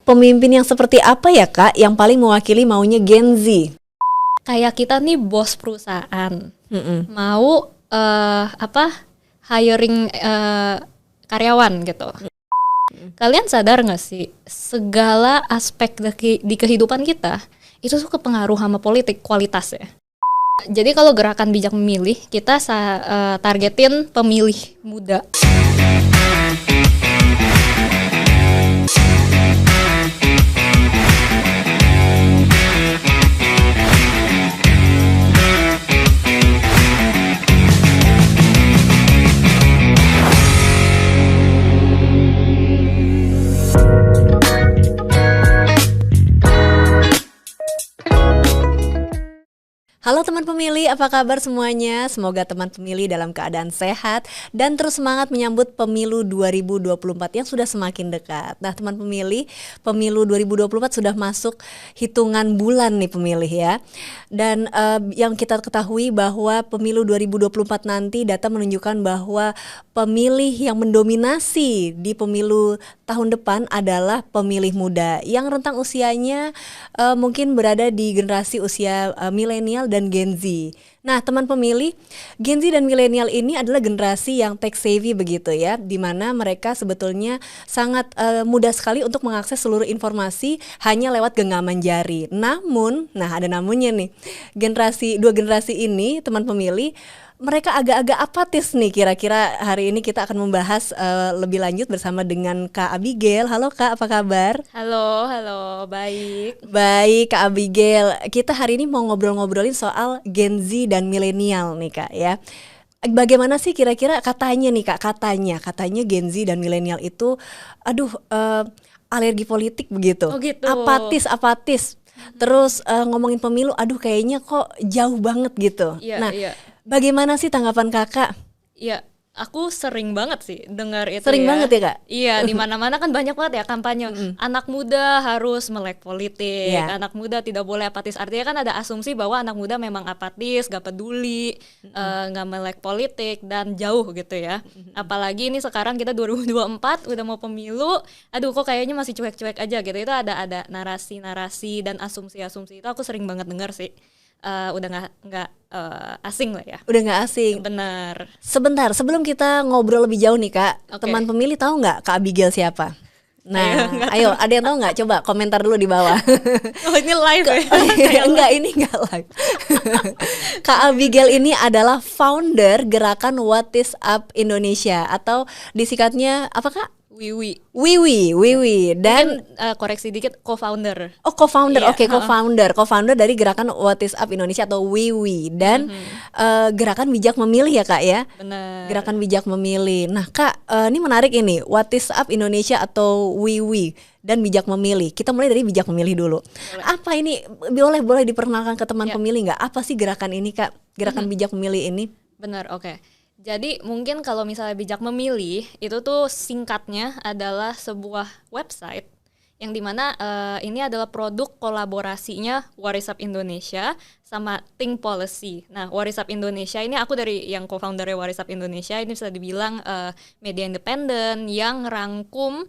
Pemimpin yang seperti apa ya Kak yang paling mewakili maunya Gen Z? Kayak kita nih bos perusahaan Mm-mm. mau hiring karyawan gitu. Kalian sadar nggak sih segala aspek di kehidupan kita itu tuh kepengaruh sama politik kualitasnya. Jadi kalau gerakan bijak memilih kita targetin pemilih muda. Halo teman pemilih, apa kabar semuanya? Semoga teman pemilih dalam keadaan sehat dan terus semangat menyambut pemilu 2024 yang sudah semakin dekat. Nah teman pemilih, pemilu 2024 sudah masuk hitungan bulan nih pemilih ya. Dan yang kita ketahui bahwa pemilu 2024 nanti data menunjukkan bahwa pemilih yang mendominasi di pemilu tahun depan adalah pemilih muda yang rentang usianya mungkin berada di generasi usia milenial dan Gen Z. Nah, teman pemilih, Gen Z dan milenial ini adalah generasi yang tech savvy begitu ya, di mana mereka sebetulnya sangat mudah sekali untuk mengakses seluruh informasi hanya lewat genggaman jari. Namun, nah ada namunnya nih, dua generasi ini, teman pemilih, mereka agak-agak apatis nih. Kira-kira hari ini kita akan membahas lebih lanjut bersama dengan Kak Abigail. Halo Kak, apa kabar? Halo, baik. Baik Kak Abigail, kita hari ini mau ngobrolin soal Gen Z dan milenial nih Kak ya. Bagaimana sih kira-kira katanya nih Kak, katanya Gen Z dan milenial itu alergi politik begitu. Oh gitu. Apatis. Terus ngomongin pemilu, aduh kayaknya kok jauh banget gitu. Iya, iya. Bagaimana sih tanggapan Kakak? Iya, aku sering banget sih dengar itu. Sering banget ya Kak? Iya, di mana-mana kan banyak banget ya kampanye. Anak muda harus melek politik, Iya. anak muda tidak boleh apatis. Artinya kan ada asumsi bahwa anak muda memang apatis, gak peduli, gak melek politik dan jauh gitu ya. Apalagi ini sekarang kita 2024 udah mau pemilu, aduh kok kayaknya masih cuek-cuek aja gitu. Itu ada narasi-narasi dan asumsi-asumsi itu aku sering banget dengar sih. Udah nggak asing lah ya. Udah nggak asing. Benar. Sebentar, sebelum kita ngobrol lebih jauh nih Kak, Oke. teman pemilih tahu nggak Kak Abigail siapa? Nah, Nggak ayo, ada yang tahu nggak? Coba komentar dulu di bawah. Oh ini live ya? Enggak, ini enggak live. Kak Abigail ini adalah founder gerakan What is Up Indonesia atau disingkatnya apa Kak? Wiwi. Wiwi. Dan Mungkin koreksi dikit, co-founder. co-founder, Iya, oke, co-founder dari gerakan What is Up Indonesia atau Wiwi dan gerakan bijak memilih ya Kak ya. Benar. Gerakan bijak memilih. Nah Kak, ini menarik ini, What is Up Indonesia atau Wiwi dan bijak memilih. Kita mulai dari bijak memilih dulu. Apa ini? Boleh diperkenalkan ke teman Ya. pemilih nggak? Apa sih gerakan ini Kak? Gerakan bijak memilih ini? Benar, oke. Jadi mungkin kalau misalnya bijak memilih, itu tuh singkatnya adalah sebuah website yang dimana ini adalah produk kolaborasinya What is Up Indonesia sama Think Policy. Nah, What is Up Indonesia ini aku dari yang co-foundernya What is Up Indonesia, ini bisa dibilang media independen yang rangkum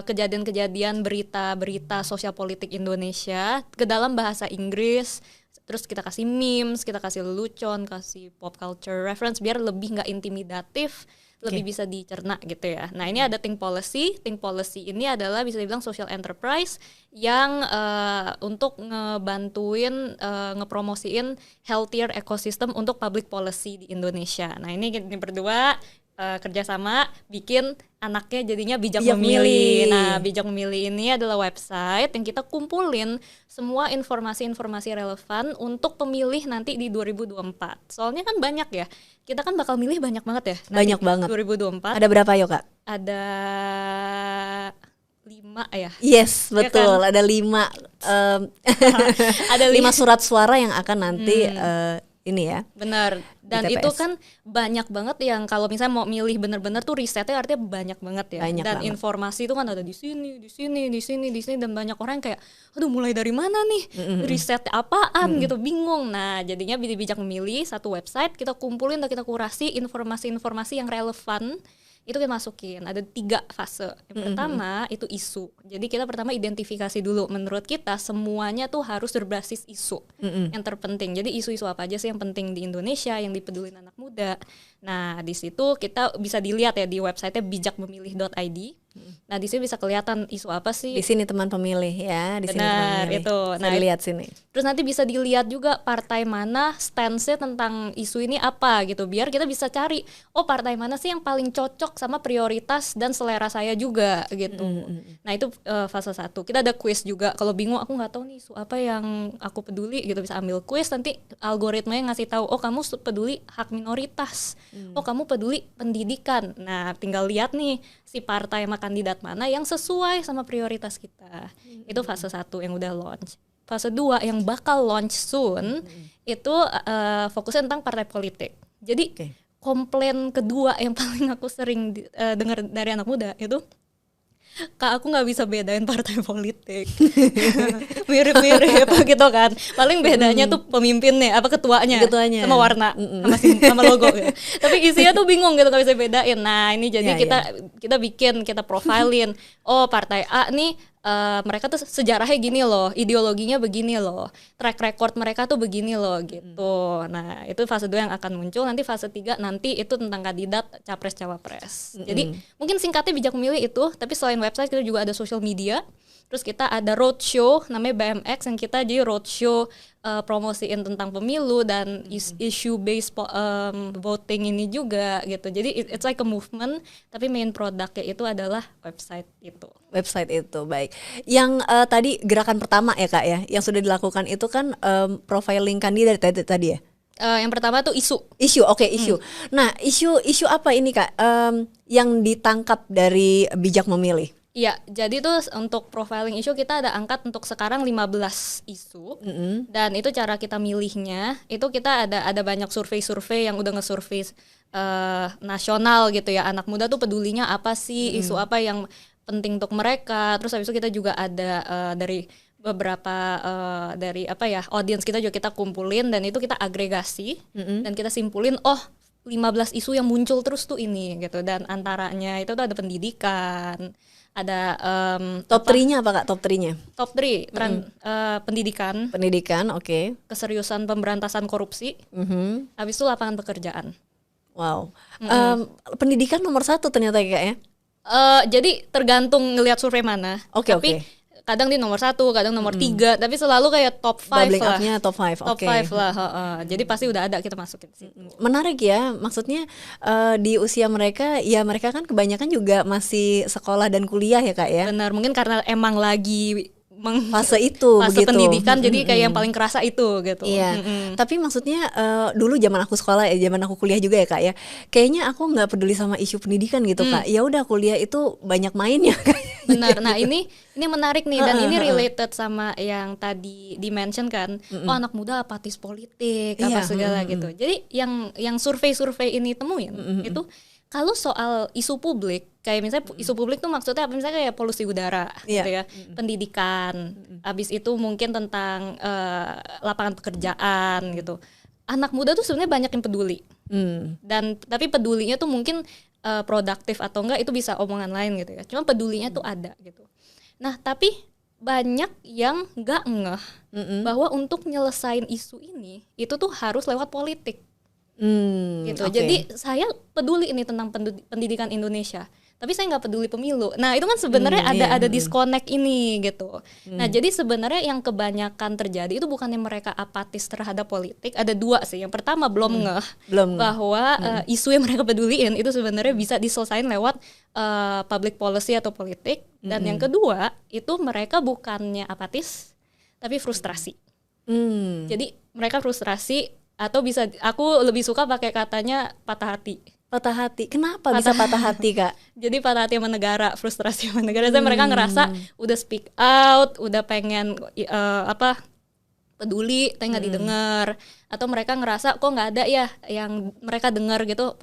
kejadian-kejadian berita-berita sosial politik Indonesia ke dalam bahasa Inggris. Terus kita kasih memes, kita kasih lelucon, kasih pop culture reference biar lebih nggak intimidatif, lebih bisa dicerna gitu ya. Nah ini ada Think Policy. Think Policy ini adalah bisa dibilang social enterprise yang untuk ngebantuin, ngepromosiin healthier ecosystem untuk public policy di Indonesia. Nah ini berdua kerjasama bikin anaknya jadinya bijak memilih. Nah, bijak memilih ini adalah website yang kita kumpulin semua informasi-informasi relevan untuk pemilih nanti di 2024. Soalnya kan banyak ya. Kita kan bakal milih banyak banget ya. Banyak banget. 2024. Ada berapa yo Kak? Ada 5 ya. Yes, Ya betul. kan? Ada 5 Ada 5 surat suara yang akan nanti ini ya. Benar. Dan di itu TPS. kan banyak banget yang kalau misalnya mau milih bener-bener tuh risetnya artinya banyak banget ya. Banyak dan banget. informasi itu kan ada di sini dan banyak orang yang kayak aduh mulai dari mana nih? Riset apaan gitu, bingung. Nah, jadinya bijak memilih satu website, kita kumpulin dan kita kurasi informasi-informasi yang relevan itu kita masukin. Ada 3 fase. Yang pertama itu isu. Jadi kita pertama identifikasi dulu. Menurut kita semuanya tuh harus berbasis isu yang terpenting. Jadi isu-isu apa aja sih yang penting di Indonesia, yang dipedulin anak muda. Nah di situ kita bisa dilihat ya di websitenya bijakmemilih.id. Nah di sini bisa kelihatan isu apa sih. Di sini teman pemilih ya. Di sini teman pemilih. Itu. Nah lihat sini. Terus nanti bisa dilihat juga partai mana stance-nya tentang isu ini apa gitu. Biar kita bisa cari, oh partai mana sih yang paling cocok sama prioritas dan selera saya juga gitu. Nah itu fase 1. Kita ada quiz juga. Kalau bingung aku nggak tahu nih isu apa yang aku peduli gitu, bisa ambil quiz, nanti algoritmanya ngasih tahu, oh kamu peduli hak minoritas, oh kamu peduli pendidikan. Nah tinggal lihat nih si partai sama kandidat mana yang sesuai sama prioritas kita. Itu fase 1 yang udah launch. Fase 2 yang bakal launch soon itu fokusnya tentang partai politik. Jadi komplain kedua yang paling aku sering dengar dari anak muda itu, Kak aku nggak bisa bedain partai politik. Mirip-mirip gitu kan. Paling bedanya tuh pemimpinnya, apa ketuanya sama warna, sama logo gitu. Tapi isinya tuh bingung gitu, nggak bisa bedain. Nah ini jadi kita profilin, oh partai A nih mereka tuh sejarahnya gini loh, ideologinya begini loh, track record mereka tuh begini loh gitu. Nah itu fase 2 yang akan muncul. Nanti fase 3 nanti itu tentang kandidat capres cawapres. Jadi mungkin singkatnya bijak memilih itu. Tapi selain website kita juga ada social media. Terus kita ada roadshow namanya BMX yang kita jadi roadshow promosiin tentang pemilu dan issue based voting ini juga gitu. Jadi it's like a movement, tapi main produknya itu adalah website itu. Website itu baik. Yang tadi gerakan pertama ya Kak ya, yang sudah dilakukan itu kan profiling kandidat tadi ya. Yang pertama tuh isu. Isu. Nah isu apa ini Kak yang ditangkap dari bijak memilih? Iya, jadi tuh untuk profiling isu kita ada angkat untuk sekarang 15 isu. Dan itu cara kita milihnya, itu kita ada banyak survei-survei yang udah nge-survei nasional gitu ya. Anak muda tuh pedulinya apa sih, isu apa yang penting untuk mereka. Terus habis itu kita juga ada dari beberapa dari audiens kita juga kita kumpulin, dan itu kita agregasi dan kita simpulin, oh 15 isu yang muncul terus tuh ini gitu. Dan antaranya itu tuh ada pendidikan, ada top 3-nya apa Kak? Top 3-nya? Top 3 pendidikan, oke. Keseriusan pemberantasan korupsi, habis itu lapangan pekerjaan. Wow. Pendidikan nomor 1 ternyata ya Kak ya? Jadi tergantung ngelihat survei mana. Tapi kadang di nomor 1, kadang nomor 3, tapi selalu kayak top 5 Bubbling lah. up-nya top 5, Top 5 lah. Jadi pasti udah ada kita masukin situ. Menarik ya, maksudnya di usia mereka, ya mereka kan kebanyakan juga masih sekolah dan kuliah ya Kak ya. Benar, mungkin karena emang lagi fase itu fase begitu. Pendidikan, jadi kayak yang paling kerasa itu gitu. Iya. Tapi maksudnya dulu zaman aku sekolah zaman aku kuliah juga ya Kak ya. Kayaknya aku nggak peduli sama isu pendidikan gitu Kak. Ya udah kuliah itu banyak mainnya Kak. Benar. Nah ini menarik nih, dan ini related sama yang tadi di-mention kan. Oh anak muda apatis politik apa segala gitu. Jadi yang survei-survei ini temuin itu, kalau soal isu publik, kayak misalnya isu publik tuh maksudnya apa, misalnya kayak polusi udara gitu ya, pendidikan, habis itu mungkin tentang lapangan pekerjaan gitu. Anak muda tuh sebenarnya banyak yang peduli. Dan tapi pedulinya tuh mungkin produktif atau enggak itu bisa omongan lain gitu ya. Cuma pedulinya tuh ada gitu. Nah, tapi banyak yang enggak ngeh bahwa untuk nyelesain isu ini itu tuh harus lewat politik. Gitu. Jadi saya peduli ini tentang pendidikan Indonesia, tapi saya nggak peduli pemilu. Nah itu kan sebenarnya ada disconnect ini gitu. Nah jadi sebenarnya yang kebanyakan terjadi itu bukannya mereka apatis terhadap politik. Ada 2 sih. Yang pertama belum ngeh bahwa isu yang mereka peduliin itu sebenarnya bisa diselesain lewat public policy atau politik. Dan yang kedua itu mereka bukannya apatis tapi frustrasi. Jadi mereka frustrasi, atau bisa, aku lebih suka pakai katanya patah hati. Patah hati. Kenapa bisa patah hati Kak? Jadi patah hati sama negara, frustrasi sama negara. Mereka ngerasa udah speak out, udah pengen peduli tapi nggak didengar, atau mereka ngerasa kok nggak ada ya yang mereka dengar gitu,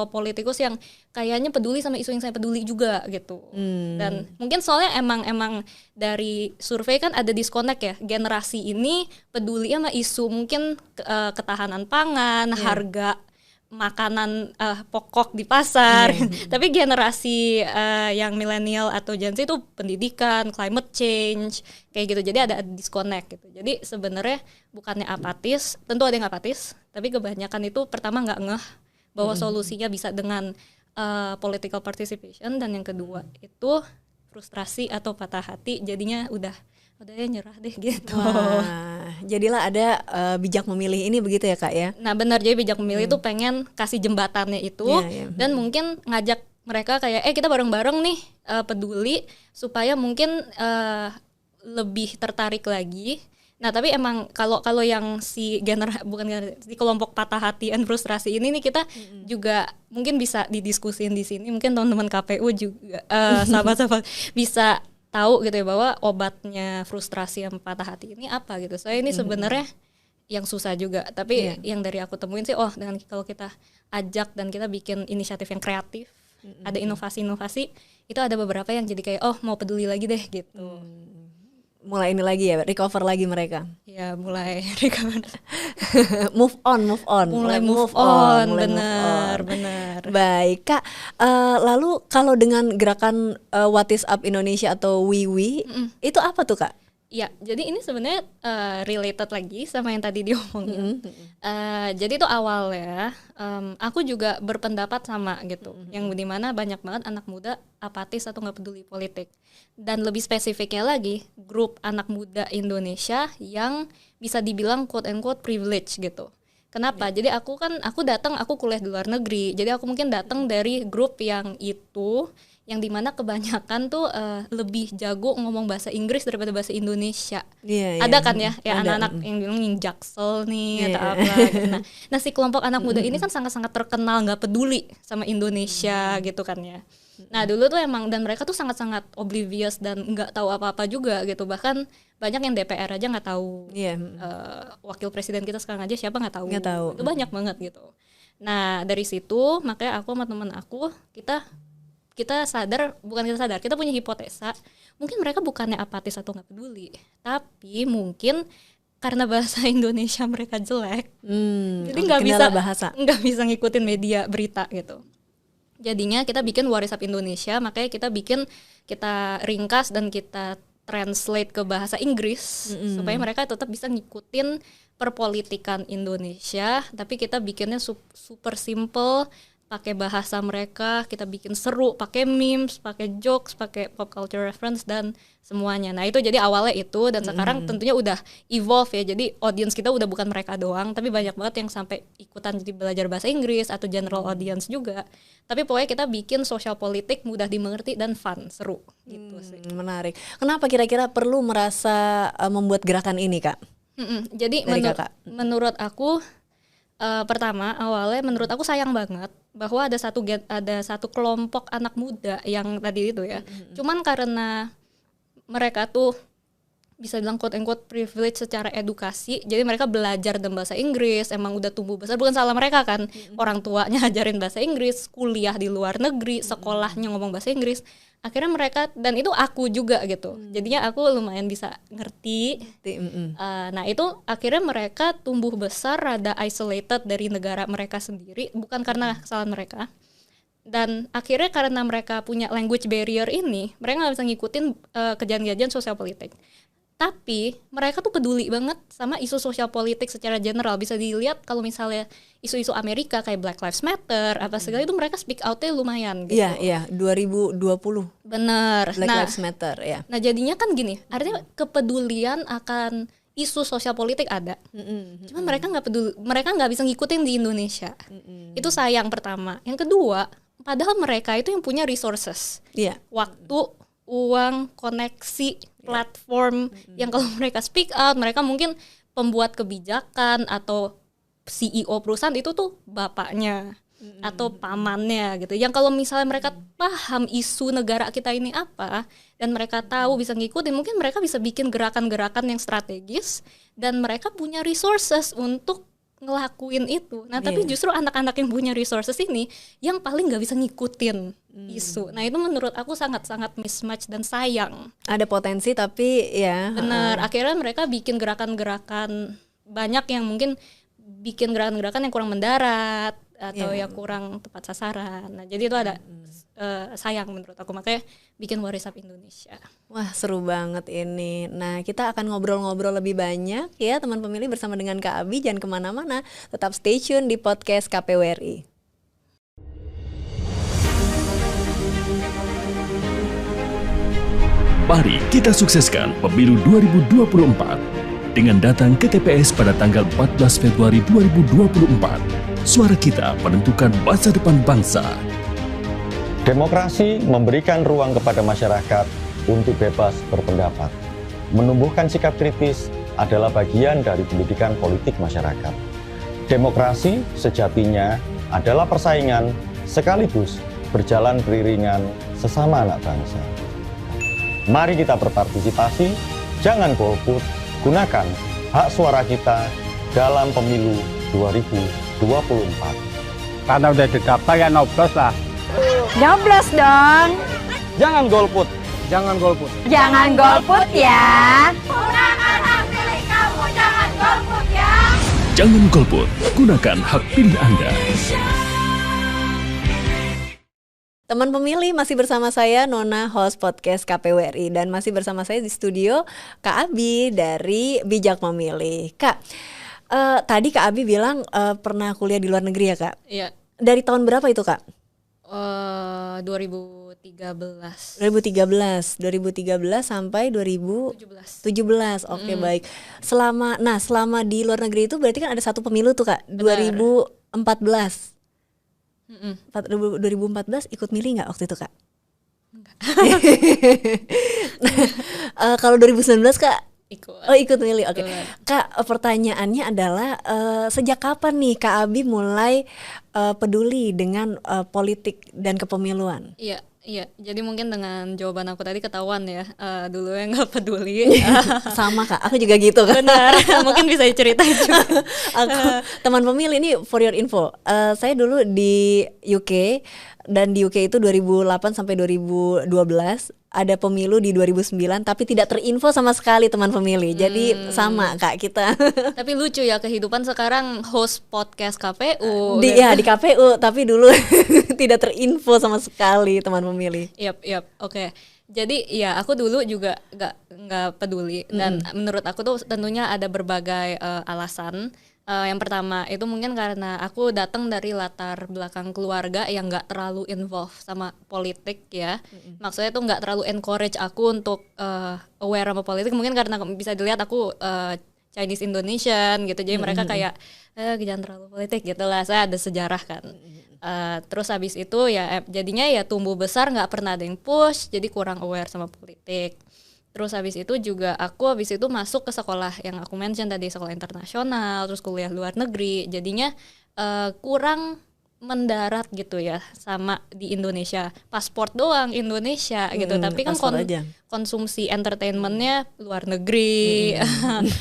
politikus yang kayaknya peduli sama isu yang saya peduli juga gitu. Dan mungkin soalnya emang dari survei kan ada disconnect ya, generasi ini peduli sama isu mungkin ketahanan pangan, harga makanan pokok di pasar. Tapi generasi yang milenial atau Gen Z itu pendidikan, climate change, kayak gitu. Jadi ada disconnect gitu. Jadi sebenarnya bukannya apatis, tentu ada yang apatis, tapi kebanyakan itu pertama nggak ngeh bahwa solusinya bisa dengan political participation, dan yang kedua itu frustrasi atau patah hati, jadinya udah ya nyerah deh gitu. Wah, jadilah ada bijak memilih ini begitu ya Kak ya. Nah benar, jadi bijak memilih itu pengen kasih jembatannya itu, dan mungkin ngajak mereka kayak kita bareng-bareng nih peduli supaya mungkin lebih tertarik lagi. Nah tapi emang kalau yang si si kelompok patah hati dan frustrasi ini nih, kita juga mungkin bisa didiskusin di sini, mungkin teman-teman KPU juga sahabat-sahabat bisa tahu gitu ya, bahwa obatnya frustrasi yang patah hati ini apa gitu. Saya ini sebenarnya yang susah juga, tapi yang dari aku temuin sih, dengan kalau kita ajak dan kita bikin inisiatif yang kreatif, ada inovasi-inovasi, itu ada beberapa yang jadi kayak mau peduli lagi deh gitu. Mulai ini lagi ya, recover lagi mereka. Ya mulai recover. move on. Mulai move on. Benar. Baik Kak, lalu kalau dengan gerakan What is Up Indonesia atau WIWI, itu apa tuh Kak? Ya, jadi ini sebenarnya related lagi sama yang tadi diomongin. Jadi itu awalnya aku juga berpendapat sama gitu, yang dimana banyak banget anak muda apatis atau nggak peduli politik. Dan lebih spesifiknya lagi, grup anak muda Indonesia yang bisa dibilang quote and quote privilege gitu. Kenapa? Jadi aku kuliah di luar negeri, jadi aku mungkin datang dari grup yang itu, yang dimana kebanyakan tuh lebih jago ngomong bahasa Inggris daripada bahasa Indonesia. Ada kan ya, anak-anak yang bilang Jaksel nih atau apa gitu. Nah si kelompok anak muda ini kan sangat-sangat terkenal nggak peduli sama Indonesia gitu kan ya. Nah dulu tuh emang, dan mereka tuh sangat-sangat oblivious dan nggak tahu apa-apa juga gitu. Bahkan banyak yang DPR aja nggak tahu. Wakil presiden kita sekarang aja siapa nggak tahu. Itu banyak banget gitu. Nah dari situ makanya aku sama teman aku, kita sadar, kita punya hipotesa, mungkin mereka bukannya apatis atau nggak peduli, tapi mungkin karena bahasa Indonesia mereka jelek, jadi nggak bisa ngikutin media berita gitu. Jadinya kita bikin What is Up Indonesia, makanya kita ringkas dan kita translate ke bahasa Inggris supaya mereka tetap bisa ngikutin perpolitikan Indonesia, tapi kita bikinnya super simple, pakai bahasa mereka, kita bikin seru, pakai memes, pakai jokes, pakai pop culture reference dan semuanya. Nah itu jadi awalnya itu, dan sekarang tentunya udah evolve ya, jadi audience kita udah bukan mereka doang, tapi banyak banget yang sampai ikutan jadi belajar bahasa Inggris atau general audience juga. Tapi pokoknya kita bikin sosial politik mudah dimengerti dan fun, seru gitu sih. Menarik. Kenapa kira-kira perlu merasa membuat gerakan ini Kak? Jadi menurut aku pertama awalnya menurut aku sayang banget bahwa ada satu kelompok anak muda yang tadi itu ya, cuman karena mereka tuh bisa bilang quote and quote privilege secara edukasi, jadi mereka belajar dalam bahasa Inggris, emang udah tumbuh besar, bukan salah mereka kan, orang tuanya ajarin bahasa Inggris, kuliah di luar negeri, sekolahnya ngomong bahasa Inggris, akhirnya mereka, dan itu aku juga gitu, jadinya aku lumayan bisa ngerti. Nah itu akhirnya mereka tumbuh besar rada isolated dari negara mereka sendiri, bukan karena kesalahan mereka, dan akhirnya karena mereka punya language barrier ini, mereka nggak bisa ngikutin kejadian-kejadian sosial politik. Tapi mereka tuh peduli banget sama isu sosial politik secara general. Bisa dilihat kalau misalnya isu-isu Amerika kayak Black Lives Matter apa segala itu, mereka speak out-nya lumayan gitu. Iya, 2020. Bener. Black Lives Matter ya. Nah jadinya kan gini, artinya kepedulian akan isu sosial politik ada. Cuman mereka nggak peduli, mereka nggak bisa ngikutin di Indonesia. Itu sayang pertama. Yang kedua, padahal mereka itu yang punya resources. Waktu, uang, koneksi, platform yang kalau mereka speak out, mereka mungkin pembuat kebijakan atau CEO perusahaan itu tuh bapaknya atau pamannya gitu. Yang kalau misalnya mereka paham isu negara kita ini apa dan mereka tahu bisa ngikutin, mungkin mereka bisa bikin gerakan-gerakan yang strategis dan mereka punya resources untuk ngelakuin itu. Nah tapi justru anak-anak yang punya resources ini yang paling nggak bisa ngikutin isu. Nah itu menurut aku sangat-sangat mismatch dan sayang. Ada potensi tapi ya. Benar. Akhirnya mereka bikin gerakan-gerakan banyak yang mungkin bikin gerakan-gerakan yang kurang mendarat, atau yang kurang tepat sasaran. Nah, jadi itu ada sayang menurut aku, makanya bikin WhatsApp Indonesia. Wah, seru banget ini. Nah, kita akan ngobrol-ngobrol lebih banyak ya teman pemilih bersama dengan Kak Abi. Jangan kemana-mana, tetap stay tune di podcast KPWRI. Mari kita sukseskan pemilu 2024 dengan datang ke TPS pada tanggal 14 Februari 2024. Suara kita menentukan masa depan bangsa. Demokrasi memberikan ruang kepada masyarakat untuk bebas berpendapat. Menumbuhkan sikap kritis adalah bagian dari pendidikan politik masyarakat. Demokrasi sejatinya adalah persaingan sekaligus berjalan beriringan sesama anak bangsa. Mari kita berpartisipasi, jangan golput, gunakan hak suara kita dalam pemilu 2024. Karena udah didaftar ya nyoblos lah. Nyoblos dong. Jangan golput. Jangan golput. Jangan golput ya. Gunakan hak pilih kamu, jangan golput ya. Jangan golput, gunakan hak pilih Anda. Teman pemilih, masih bersama saya Nona, host podcast KPWRI, dan masih bersama saya di studio Kak Abi dari Bijak Memilih. Kak, tadi Kak Abi bilang pernah kuliah di luar negeri ya Kak? Iya. Dari tahun berapa itu Kak? 2013 sampai 2017. Oke, baik. Selama di luar negeri itu berarti kan ada satu pemilu tuh Kak, 2014. 2014 ikut milih nggak waktu itu Kak? Enggak. Kalau 2019 Kak? Ikut milih. Oke. Kak, pertanyaannya adalah sejak kapan nih Kak Abi mulai peduli dengan politik dan kepemiluan? Iya, jadi mungkin dengan jawaban aku tadi ketahuan ya, dulu yang nggak peduli. Sama Kak, aku juga gitu kan. Benar, mungkin bisa diceritain juga. Aku teman pemilih ini for your info. Saya dulu di UK, dan di UK itu 2008 sampai 2012. Ada pemilu di 2009, tapi tidak terinfo sama sekali teman pemilih. Jadi sama Kak kita. Tapi lucu ya, kehidupan sekarang host podcast KPU. Di KPU, tapi dulu tidak terinfo sama sekali teman pemilih. Yap, oke. Jadi ya aku dulu juga nggak peduli, dan menurut aku tuh tentunya ada berbagai alasan. Yang pertama itu mungkin karena aku datang dari latar belakang keluarga yang nggak terlalu involve sama politik ya. Maksudnya tuh nggak terlalu encourage aku untuk aware sama politik. Mungkin karena bisa dilihat aku Chinese Indonesian gitu, jadi mereka kayak jangan terlalu politik gitu lah. Saya ada sejarah kan. Terus habis itu ya jadinya ya tumbuh besar nggak pernah ada yang push, jadi kurang aware sama politik. Terus habis itu juga aku habis itu masuk ke sekolah yang aku mention tadi, sekolah internasional, terus kuliah luar negeri. Jadinya kurang mendarat gitu ya sama di Indonesia. Paspor doang Indonesia gitu, tapi kan konsumsi entertainmentnya luar negeri.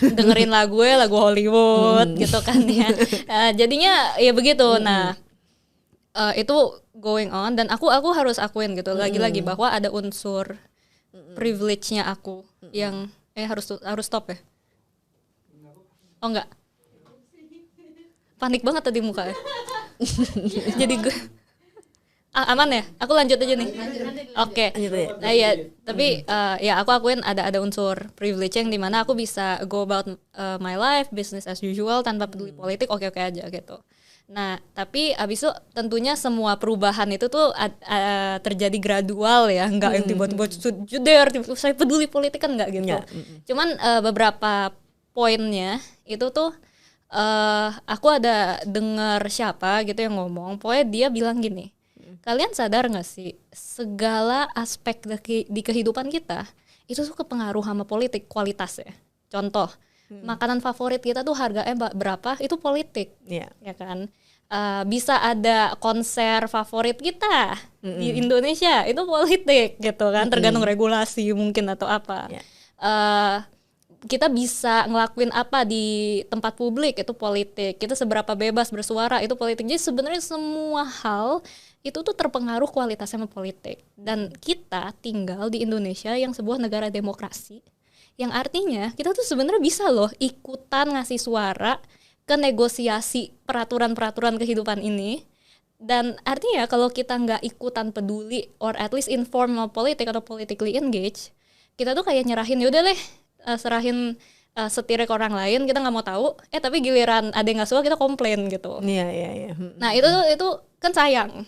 Dengerin lagu Hollywood gitu kan ya. Jadinya ya begitu. Nah, itu going on, dan aku harus akuin gitu lagi-lagi bahwa ada unsur privilege-nya aku yang harus stop ya. Oh enggak. Panik banget tadi mukanya. Jadi gue aman ya? Aku lanjut aja nih. Oke. Nah ya, tapi ya aku akuin ada unsur privilege yang dimana aku bisa go about my life, business as usual tanpa peduli politik, oke aja gitu. Nah, tapi abis itu tentunya semua perubahan itu tuh terjadi gradual ya, nggak yang tiba-tiba jeder, saya peduli politik kan nggak gitu. Cuman beberapa poinnya itu tuh aku ada dengar siapa gitu yang ngomong, pokoknya dia bilang gini, kalian sadar nggak sih segala aspek di kehidupan kita itu tuh kepengaruh sama politik kualitasnya. Contoh, makanan favorit kita tuh harganya berapa, itu politik, ya kan? Bisa ada konser favorit kita di Indonesia, itu politik gitu kan, tergantung regulasi mungkin atau apa. Kita bisa ngelakuin apa di tempat publik, itu politik. Kita seberapa bebas bersuara, itu politik. Jadi sebenarnya semua hal itu tuh terpengaruh kualitasnya sama politik. Dan kita tinggal di Indonesia yang sebuah negara demokrasi, yang artinya kita tuh sebenarnya bisa loh ikutan ngasih suara ke negosiasi peraturan-peraturan kehidupan ini. Dan artinya kalau kita nggak ikutan peduli or at least inform politik atau politically engage, kita tuh kayak nyerahin yaudah deh, serahin setirnya ke orang lain, kita nggak mau tahu, tapi giliran ada yang nggak suka kita komplain gitu. Iya. Nah itu kan sayang.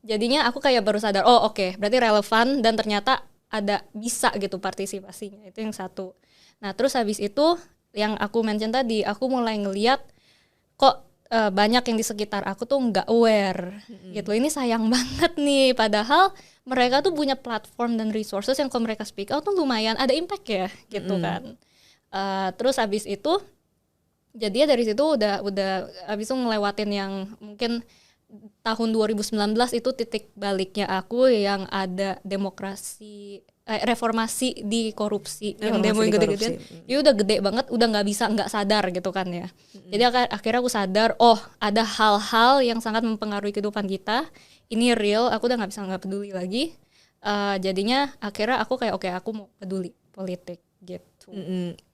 Jadinya aku kayak baru sadar, oh oke, berarti relevan dan ternyata ada bisa gitu partisipasinya. Itu yang satu. Nah terus habis itu yang aku mention tadi, aku mulai ngeliat kok banyak yang di sekitar aku tuh nggak aware gitu. Ini sayang banget nih, padahal mereka tuh punya platform dan resources yang kalau mereka speak out tuh lumayan ada impact ya gitu kan. Terus habis itu jadinya dari situ udah habis itu ngelewatin yang mungkin tahun 2019 itu titik baliknya aku yang ada reformasi di korupsi, yang demo yang gede-gedean. Itu udah gede banget, udah nggak bisa nggak sadar gitu kan ya. Jadi akhirnya aku sadar, oh ada hal-hal yang sangat mempengaruhi kehidupan kita. Ini real, aku udah nggak bisa nggak peduli lagi. Jadinya akhirnya aku kayak oke, aku mau peduli politik gitu.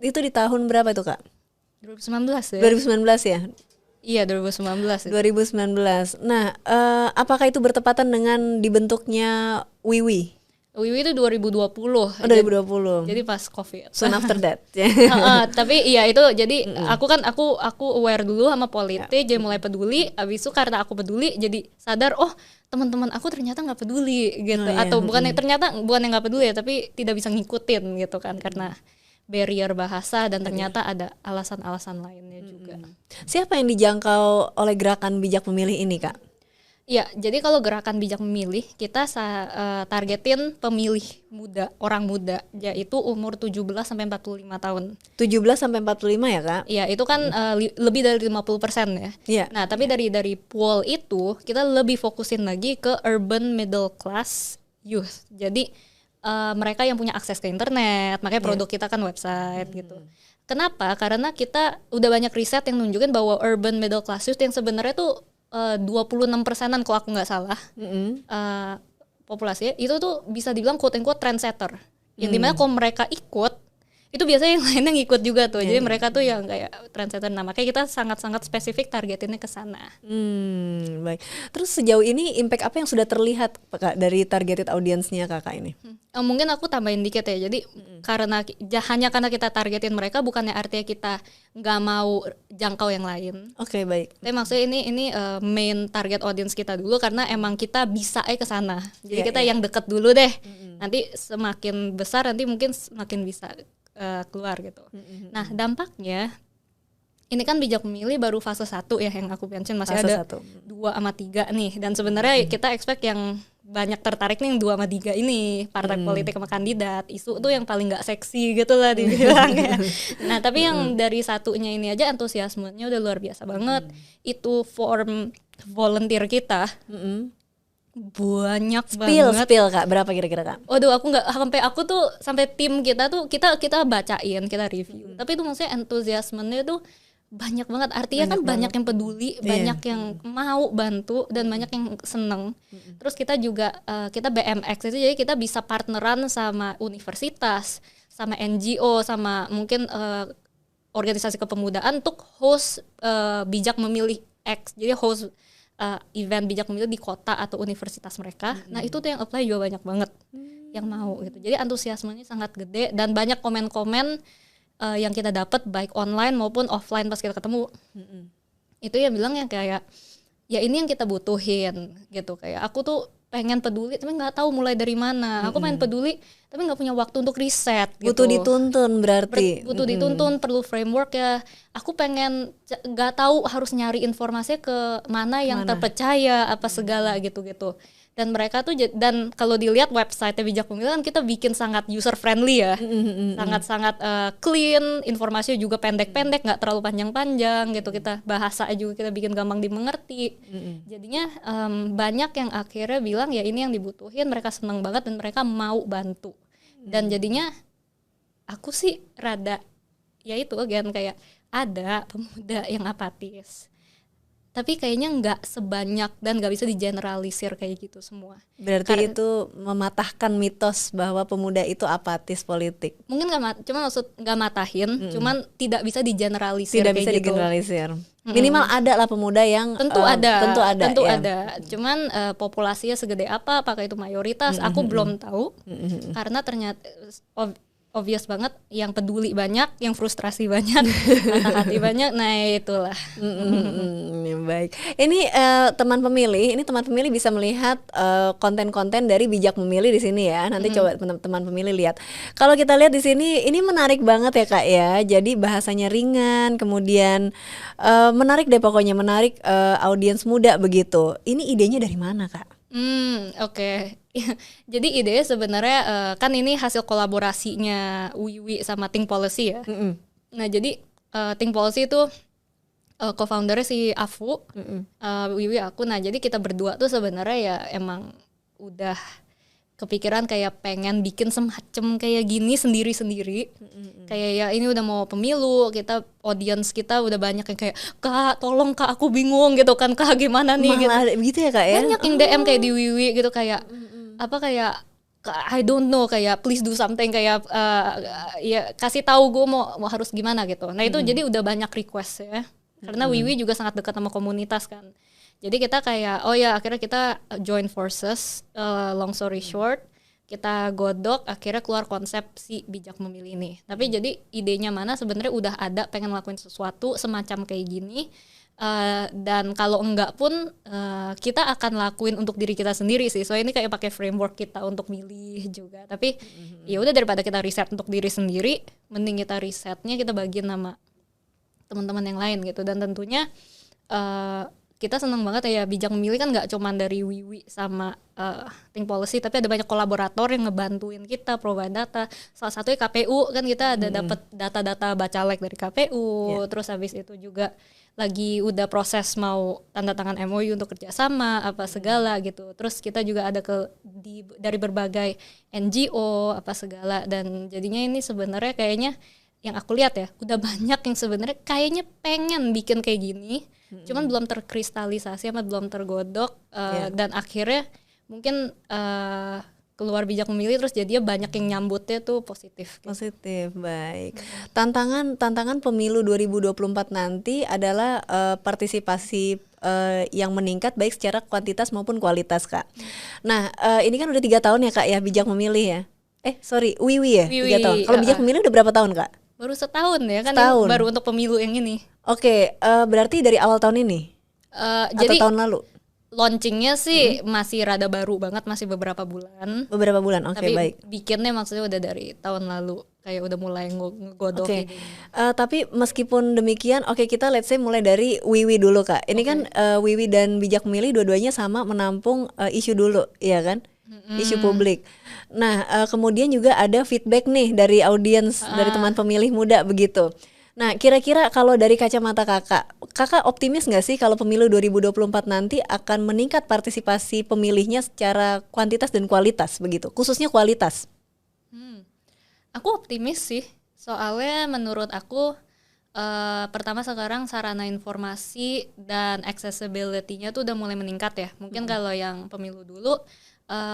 Itu di tahun berapa tuh Kak? 2019 ya. 2019 ya? Iya 2019. 2019. Nah, apakah itu bertepatan dengan dibentuknya Wiwi? Wiwi itu 2020. Oh 2020. Jadi pas COVID. Soon after that. Tapi iya itu jadi aku aware dulu sama politik, jadi mulai peduli. Abis itu karena aku peduli jadi sadar, oh teman-teman aku ternyata nggak peduli gitu. Atau bukan yang nggak peduli ya, tapi tidak bisa ngikutin gitu kan karena barrier bahasa dan ternyata ada alasan-alasan lainnya juga. Siapa yang dijangkau oleh gerakan bijak memilih ini Kak? Ya, jadi kalau gerakan bijak memilih, kita targetin pemilih muda, orang muda, yaitu umur 17 sampai 45 tahun. 17 sampai 45 ya, Kak? Iya, itu kan lebih dari 50% ya. Iya. Nah, tapi dari pool itu, kita lebih fokusin lagi ke urban middle class youth. Jadi, mereka yang punya akses ke internet, makanya produk kita kan website gitu. Kenapa? Karena kita udah banyak riset yang nunjukin bahwa urban middle class youth yang sebenarnya tuh 26%-an kalau aku nggak salah populasi itu tuh bisa dibilang quote-unquote trendsetter yang dimana kalau mereka ikut itu biasanya yang lainnya ngikut juga tuh. Jadi mereka tuh yang kayak trendsetter. Nah makanya kita sangat-sangat spesifik targetinnya ke sana. Baik. Terus sejauh ini impact apa yang sudah terlihat Kak dari targeted audiensnya Kakak ini? Mungkin aku tambahin dikit ya. Jadi hanya karena kita targetin mereka bukannya artinya kita nggak mau jangkau yang lain. Oke, baik. Tapi maksudnya ini main target audience kita dulu karena emang kita bisa ke sana. Jadi kita yang deket dulu deh. Nanti semakin besar nanti mungkin semakin bisa keluar gitu. Nah dampaknya ini kan bijak memilih baru fase 1 ya yang aku mention, masih fase ada 2 sama 3 nih. Dan sebenarnya kita expect yang banyak tertarik nih yang 2 sama 3 ini, partai politik sama kandidat. Isu tuh yang paling gak seksi gitu lah dibilang ya. Nah tapi yang dari satunya ini aja antusiasmenya udah luar biasa banget. Itu form volunteer kita banyak banget. Spill Kak, berapa kira-kira Kak? Waduh, sampai tim kita tuh kita bacain, kita review. Tapi itu maksudnya antusiasmenya tuh banyak banget. Artinya banyak yang peduli, banyak yang mau bantu dan banyak yang seneng. Terus kita juga kita BMX itu jadi kita bisa partneran sama universitas, sama NGO, sama mungkin organisasi kepemudaan untuk host bijak memilih X. Jadi host event bijak memilih di kota atau universitas mereka. Nah itu tuh yang apply juga banyak banget yang mau gitu. Jadi antusiasmenya sangat gede dan banyak komen-komen yang kita dapat baik online maupun offline pas kita ketemu. Itu yang bilang yang kayak ya ini yang kita butuhin gitu. Kayak aku tuh pengen peduli tapi nggak tahu mulai dari mana. Aku pengen peduli tapi nggak punya waktu untuk riset gitu. Butuh dituntun berarti. Butuh dituntun, perlu framework ya. Aku pengen nggak tahu harus nyari informasinya ke mana yang terpercaya apa segala gitu-gitu. Dan mereka tuh dan kalau dilihat website bijak memilih kan kita bikin sangat user friendly ya. Sangat-sangat clean, informasinya juga pendek-pendek, nggak terlalu panjang-panjang gitu. Kita bahasa juga kita bikin gampang dimengerti. Jadinya banyak yang akhirnya bilang ya ini yang dibutuhin, mereka senang banget dan mereka mau bantu. Dan jadinya aku sih rada ya itu kan kayak ada pemuda yang apatis. tapi kayaknya nggak sebanyak dan nggak bisa digeneralisir kayak gitu semua. Berarti itu mematahkan mitos bahwa pemuda itu apatis politik. Mungkin cuman maksud nggak matahin, cuman tidak bisa digeneralisir. Tidak kayak bisa gitu. digeneralisir. Minimal ada lah pemuda yang tentu ada. Ya. Cuman populasinya segede apa? Apakah itu mayoritas? Aku belum tahu. Karena ternyata obvious banget, yang peduli banyak, yang frustrasi banyak, patah hati banyak. Nah itulah. Baik. Ini teman pemilih bisa melihat konten-konten dari Bijak Memilih di sini ya. Nanti coba teman pemilih lihat. Kalau kita lihat di sini, ini menarik banget ya Kak ya. Jadi bahasanya ringan, kemudian menarik deh pokoknya, menarik audiens muda begitu. Ini idenya dari mana Kak? Oke. Jadi idenya sebenarnya kan ini hasil kolaborasinya Wiwi sama Think Policy ya. Nah jadi Think Policy itu co-foundernya si Afu, Wiwi aku. Nah jadi kita berdua tuh sebenarnya ya emang udah kepikiran kayak pengen bikin semacam kayak gini sendiri-sendiri. Kayak ya ini udah mau pemilu, kita audience kita udah banyak yang kayak, Kak tolong Kak aku bingung gitu kan, Kak gimana nih gitu ya Kak ya. Banyak yang DM kayak di Wiwi gitu kayak apa kayak I don't know, kayak please do something, kayak ya kasih tahu gue mau harus gimana gitu. Nah itu jadi udah banyak request ya. Karena Wiwi juga sangat dekat sama komunitas kan. Jadi kita kayak akhirnya kita join forces, long story short, kita godok akhirnya keluar konsep si Bijak Memilih ini. Tapi jadi idenya mana sebenarnya udah ada, pengen ngelakuin sesuatu semacam kayak gini. Dan kalau enggak pun kita akan lakuin untuk diri kita sendiri sih. Soalnya ini kayak pakai framework kita untuk milih juga. Tapi ya udah, daripada kita riset untuk diri sendiri, mending kita risetnya kita bagiin sama teman-teman yang lain gitu. Dan tentunya kita seneng banget ya, Bijak Memilih kan nggak cuma dari Wiwi sama Think Policy, tapi ada banyak kolaborator yang ngebantuin kita provide data. Salah satunya KPU kan, kita ada dapat data-data bacalek dari KPU. Terus habis itu juga lagi udah proses mau tanda tangan MOU untuk kerjasama apa segala gitu. Terus kita juga ada dari berbagai NGO apa segala, dan jadinya ini sebenarnya kayaknya yang aku lihat ya udah banyak yang sebenarnya kayaknya pengen bikin kayak gini, cuman belum terkristalisasi sama belum tergodok, dan akhirnya mungkin keluar Bijak Memilih terus jadinya banyak yang nyambutnya tuh positif. Positif, baik. Tantangan pemilu 2024 nanti adalah partisipasi yang meningkat baik secara kuantitas maupun kualitas Kak. Nah ini kan udah 3 tahun ya Kak ya Bijak Memilih ya. Wiwi ya, 3 tahun. Kalau Bijak Memilih udah berapa tahun Kak? Baru setahun ya kan, setahun. Ini baru untuk pemilu yang ini. Oke, berarti dari awal tahun ini? Atau Jadi tahun lalu? Launchingnya sih masih rada baru banget, masih beberapa bulan. Oke, baik. Bikinnya maksudnya udah dari tahun lalu, kayak udah mulai ngegodok. Oke. Tapi meskipun demikian, kita let's say mulai dari Wiwi dulu Kak. Ini kan Wiwi dan Bijak Memilih dua-duanya sama menampung isu dulu, ya kan? Isu publik. Nah, kemudian juga ada feedback nih dari audiens, dari teman pemilih muda begitu. Nah, kira-kira kalau dari kacamata kakak optimis nggak sih kalau pemilu 2024 nanti akan meningkat partisipasi pemilihnya secara kuantitas dan kualitas begitu, khususnya kualitas? Aku optimis sih, soalnya menurut aku pertama sekarang sarana informasi dan accessibility-nya tuh udah mulai meningkat ya. Mungkin kalau yang pemilu dulu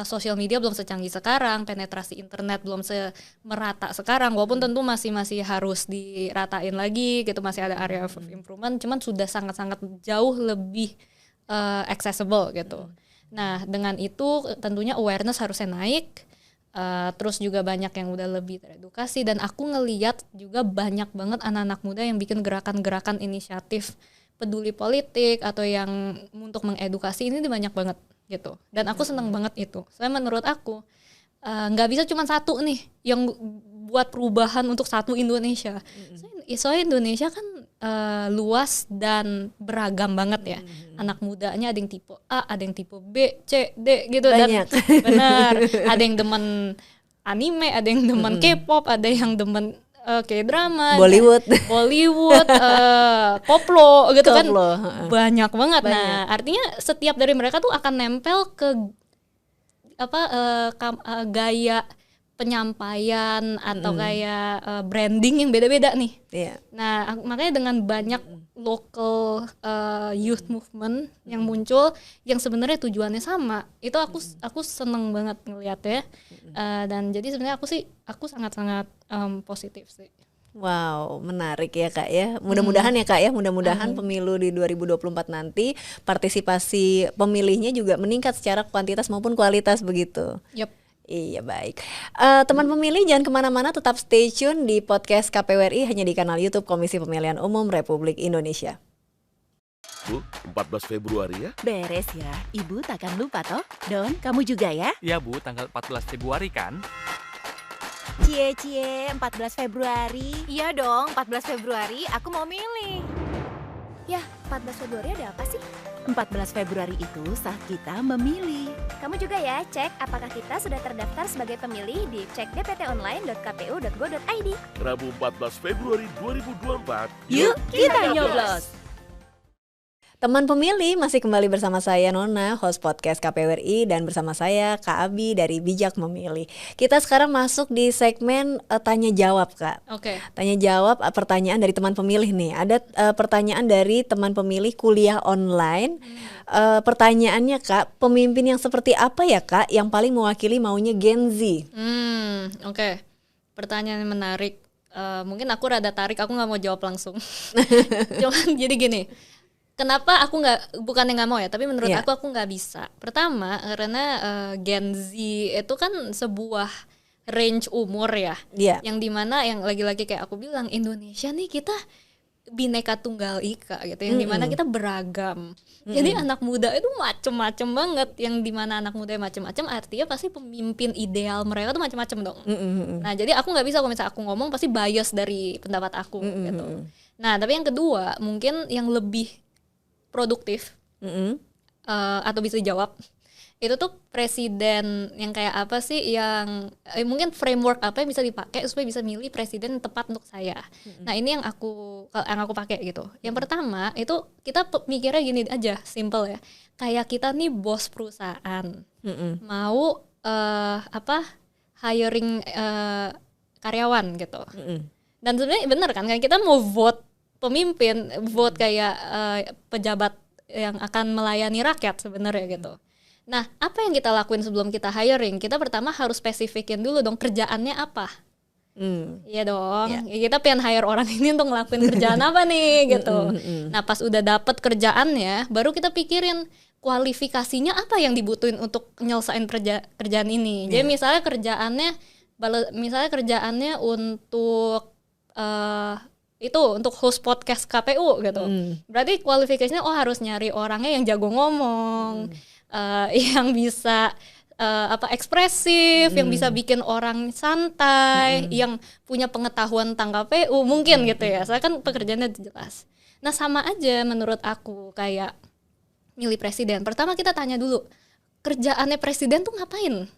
sosial media belum secanggih sekarang, penetrasi internet belum semerata sekarang, walaupun tentu masih harus diratain lagi gitu, masih ada area of improvement, cuman sudah sangat-sangat jauh lebih accessible gitu. Nah dengan itu tentunya awareness harusnya naik, terus juga banyak yang udah lebih teredukasi, dan aku ngelihat juga banyak banget anak-anak muda yang bikin gerakan-gerakan inisiatif peduli politik atau yang untuk mengedukasi, ini banyak banget gitu. Dan aku seneng banget itu. Soalnya menurut aku nggak bisa cuma satu nih yang buat perubahan untuk satu Indonesia. Soalnya Indonesia kan luas dan beragam banget ya. Anak mudanya ada yang tipe A, ada yang tipe B, C, D gitu. Banyak. Dan benar, ada yang demen anime, ada yang demen K-pop, ada yang demen kayak drama, Bollywood, koplo gitu kan, banyak banget. Banyak. Nah, artinya setiap dari mereka tuh akan nempel ke gaya penyampaian atau kayak branding yang beda-beda nih. Iya. Nah, makanya dengan banyak local youth movement yang muncul yang sebenarnya tujuannya sama, itu aku seneng banget ngeliatnya. Dan jadi sebenarnya aku sangat-sangat positif sih. Wow, menarik ya Kak ya. Mudah-mudahan ya Kak ya, mudah-mudahan pemilu di 2024 nanti partisipasi pemilihnya juga meningkat secara kuantitas maupun kualitas begitu. Yep. Iya baik, teman pemilih jangan kemana-mana, tetap stay tune di podcast KPU RI hanya di kanal YouTube Komisi Pemilihan Umum Republik Indonesia. Bu, 14 Februari ya? Beres ya, Ibu takkan lupa toh. Don, kamu juga ya? Iya Bu, tanggal 14 Februari kan? Cie, 14 Februari. Iya dong, 14 Februari aku mau milih. Ya, 14 Februari ada apa sih? 14 Februari itu saat kita memilih. Kamu juga ya cek apakah kita sudah terdaftar sebagai pemilih di cekdptonline.kpu.go.id. Rabu 14 Februari 2024. Yuk kita nyoblos. Teman pemilih masih kembali bersama saya Nona, host podcast KPU RI, dan bersama saya Kak Abi dari Bijak Memilih. Kita sekarang masuk di segmen tanya jawab Kak. Oke. Tanya jawab pertanyaan dari teman pemilih nih. Ada pertanyaan dari teman pemilih kuliah online. Pertanyaannya Kak, pemimpin yang seperti apa ya Kak yang paling mewakili maunya Gen Z? Oke. Pertanyaan yang menarik. Mungkin aku rada tarik, aku nggak mau jawab langsung. Cuman jadi gini. Kenapa aku bukannya nggak mau ya, tapi menurut aku nggak bisa. Pertama karena Gen Z itu kan sebuah range umur ya, yang dimana yang lagi-lagi kayak aku bilang Indonesia nih kita bineka tunggal ika gitu, yang dimana kita beragam. Jadi anak muda itu macem-macem banget, yang dimana anak muda macem-macem artinya pasti pemimpin ideal mereka tuh macem-macem dong. Nah jadi aku nggak bisa kalau misalnya aku ngomong pasti bias dari pendapat aku gitu. Nah tapi yang kedua mungkin yang lebih produktif atau bisa dijawab itu tuh presiden yang kayak apa sih, yang mungkin framework apa yang bisa dipakai supaya bisa milih presiden yang tepat untuk saya. Nah ini yang aku pakai gitu. Yang pertama itu kita mikirnya gini aja, simple ya, kayak kita nih bos perusahaan mau hiring karyawan gitu. Dan sebenarnya bener kan kita mau vote pemimpin, vote kayak pejabat yang akan melayani rakyat sebenarnya gitu. Nah, apa yang kita lakuin sebelum kita hiring? Kita pertama harus spesifikin dulu dong kerjaannya apa. Iya dong. Ya, kita pengen hire orang ini untuk ngelakuin kerjaan apa nih gitu. Nah, pas udah dapet kerjaannya, baru kita pikirin kualifikasinya apa yang dibutuhin untuk nyelesain kerjaan ini. Jadi misalnya kerjaannya untuk itu untuk host podcast KPU gitu. Berarti kualifikasinya harus nyari orangnya yang jago ngomong, yang bisa ekspresif, yang bisa bikin orang santai, yang punya pengetahuan tentang KPU mungkin gitu ya. Saya kan pekerjaannya jelas. Nah sama aja menurut aku kayak milih presiden. Pertama kita tanya dulu kerjaannya presiden tuh ngapain?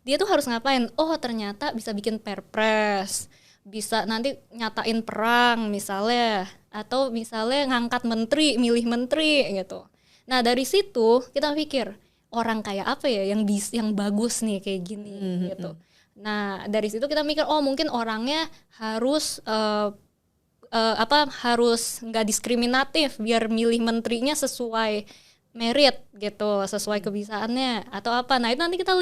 Dia tuh harus ngapain? Oh ternyata bisa bikin perpres, bisa nanti nyatain perang misalnya, atau misalnya ngangkat menteri, milih menteri gitu. Nah dari situ kita pikir orang kayak apa ya yang bagus nih kayak gini gitu. Nah dari situ kita mikir mungkin orangnya harus harus nggak diskriminatif biar milih menterinya sesuai merit gitu, sesuai kebisaannya atau apa. Nah itu nanti kita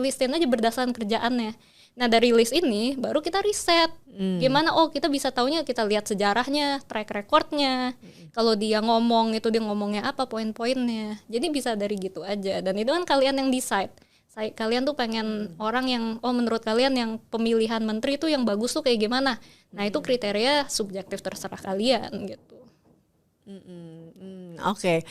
listin aja berdasarkan kerjaannya. Nah dari list ini baru kita riset gimana kita bisa taunya, kita lihat sejarahnya, track recordnya, kalau dia ngomong itu dia ngomongnya apa, poin-poinnya. Jadi bisa dari gitu aja, dan itu kan kalian yang decide. Kalian tuh pengen orang yang menurut kalian yang pemilihan menteri itu yang bagus tuh kayak gimana. Nah itu kriteria subjektif terserah kalian gitu. Oke.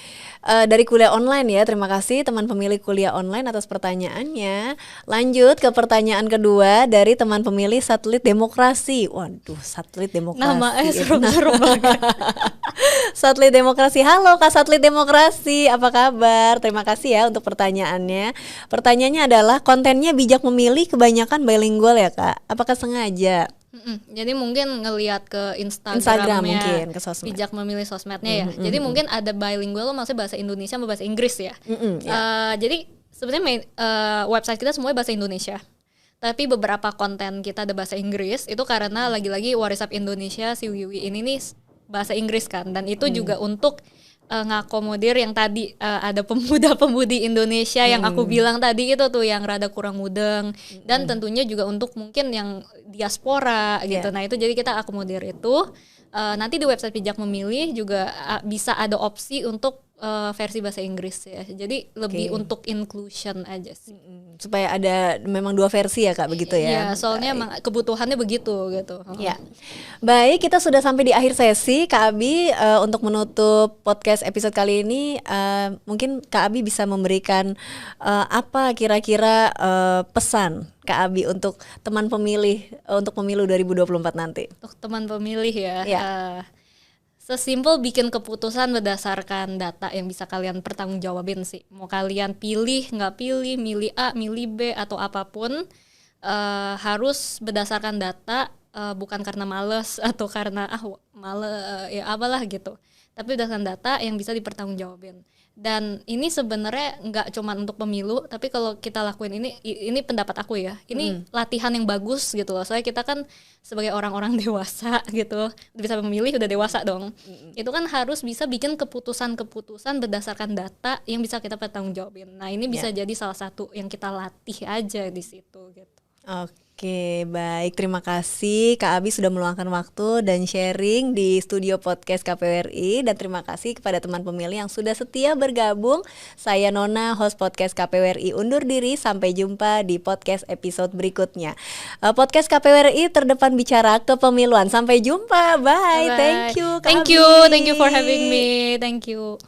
Dari kuliah online ya, terima kasih teman pemilih kuliah online atas pertanyaannya. Lanjut ke pertanyaan kedua dari teman pemilih Satelit Demokrasi. Waduh, Satelit Demokrasi. Namanya seru-seru banget. Satelit Demokrasi. Halo Kak Satelit Demokrasi, apa kabar? Terima kasih ya untuk pertanyaannya. Pertanyaannya adalah kontennya bijak memilih kebanyakan bilingual ya Kak? Apakah sengaja? Jadi mungkin ngelihat ke Instagram mungkin, ke sosmed. Bijak memilih sosmednya ya. Jadi mungkin ada bilingual, maksudnya bahasa Indonesia sama bahasa Inggris ya. Jadi sebenarnya website kita semuanya bahasa Indonesia. Tapi beberapa konten kita ada bahasa Inggris, itu karena lagi-lagi WhatsApp Indonesia si Wiwi ini nih bahasa Inggris kan, dan itu juga untuk ngakomodir yang tadi ada pemuda-pemudi Indonesia yang aku bilang tadi itu tuh yang rada kurang mudeng, dan tentunya juga untuk mungkin yang diaspora gitu. Nah itu jadi kita akomodir itu. Nanti di website Bijak Memilih juga bisa ada opsi untuk versi bahasa Inggris ya. Jadi lebih untuk inclusion aja sih. Supaya ada memang 2 versi ya Kak, begitu ya? Iya, soalnya emang kebutuhannya begitu gitu. Ya. Baik, kita sudah sampai di akhir sesi. Kak Abi, untuk menutup podcast episode kali ini, mungkin Kak Abi bisa memberikan apa kira-kira pesan Kak Abi untuk teman pemilih untuk pemilu 2024 nanti? Untuk teman pemilih ya. Sesimpel bikin keputusan berdasarkan data yang bisa kalian pertanggungjawabin sih. Mau kalian pilih, nggak pilih, milih A, milih B atau apapun, harus berdasarkan data, bukan karena males atau karena males ya apalah gitu. Tapi berdasarkan data yang bisa dipertanggungjawabin. Dan ini sebenarnya nggak cuma untuk pemilu, tapi kalau kita lakuin ini pendapat aku ya, ini latihan yang bagus gitu loh. Soalnya kita kan sebagai orang-orang dewasa gitu, bisa memilih, udah dewasa dong. Itu kan harus bisa bikin keputusan-keputusan berdasarkan data yang bisa kita pertanggungjawabin. Nah ini bisa jadi salah satu yang kita latih aja di situ gitu. Oke, baik. Terima kasih Kak Abi sudah meluangkan waktu dan sharing di studio podcast KPWRI, dan terima kasih kepada teman pemilih yang sudah setia bergabung. Saya Nona, host podcast KPWRI undur diri. Sampai jumpa di podcast episode berikutnya. Podcast KPWRI terdepan bicara kepemiluan. Sampai jumpa. Bye. Bye. Thank you Kak Thank Abi. you. Thank you for having me. Thank you.